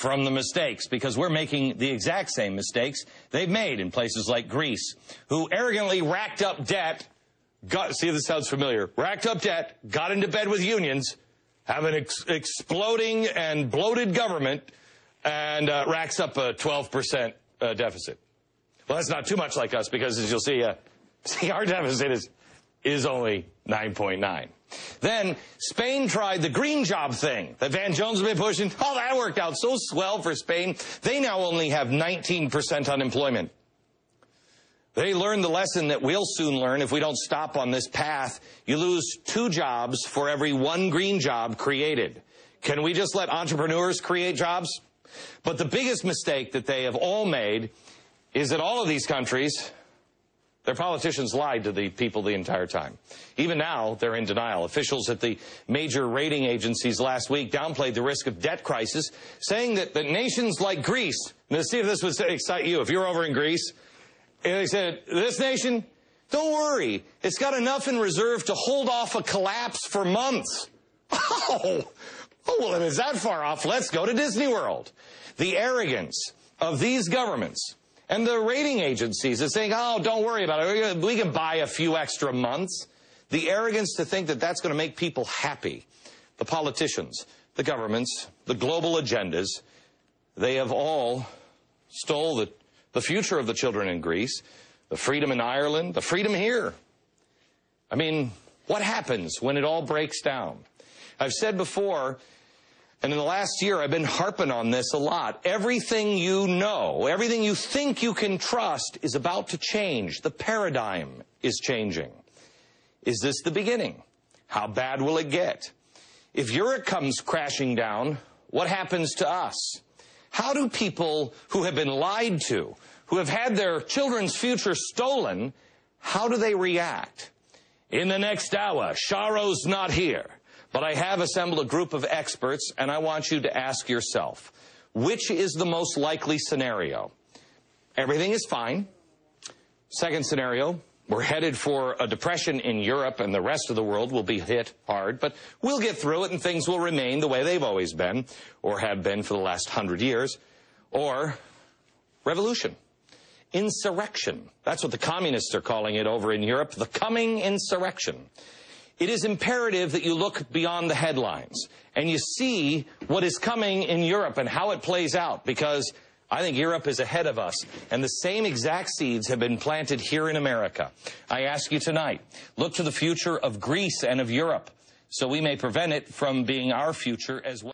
from the mistakes, because we're making the exact same mistakes they've made in places like Greece, who arrogantly racked up debt, see if this sounds familiar, racked up debt, got into bed with unions, have an exploding and bloated government, and racks up a 12% deficit. Well, that's not too much like us, because as you'll see, our deficit is only 9.9. Then Spain tried the green job thing that Van Jones has been pushing. Oh, that worked out so swell for Spain. They now only have 19% unemployment. They learned the lesson that we'll soon learn if we don't stop on this path. You lose 2 jobs for every 1 green job created. Can we just let entrepreneurs create jobs? But the biggest mistake that they have all made is that all of these countries, their politicians lied to the people the entire time. Even now, they're in denial. Officials at the major rating agencies last week downplayed the risk of debt crisis, saying that nations like Greece, now see if this would excite you, if you're over in Greece, and they said, this nation, don't worry, it's got enough in reserve to hold off a collapse for months. Oh, well, if it's that far off, let's go to Disney World. The arrogance of these governments and the rating agencies is saying, oh, don't worry about it. We can buy a few extra months. The arrogance to think that that's going to make people happy. The politicians, the governments, the global agendas, they have all stole the future of the children in Greece, the freedom in Ireland, the freedom here. I mean, what happens when it all breaks down? I've said before, and in the last year, I've been harping on this a lot. Everything you know, everything you think you can trust is about to change. The paradigm is changing. Is this the beginning? How bad will it get? If Europe comes crashing down, what happens to us? How do people who have been lied to, who have had their children's future stolen, how do they react? In the next hour, Sharo's not here. But I have assembled a group of experts, and I want you to ask yourself, which is the most likely scenario? Everything is fine. Second scenario, we're headed for a depression in Europe, and the rest of the world will be hit hard, but we'll get through it, and things will remain the way they've always been, or have been for the last 100 years. Or revolution. Insurrection. That's what the communists are calling it over in Europe, the coming insurrection. It is imperative that you look beyond the headlines and you see what is coming in Europe and how it plays out, because I think Europe is ahead of us, and the same exact seeds have been planted here in America. I ask you tonight, look to the future of Greece and of Europe so we may prevent it from being our future as well.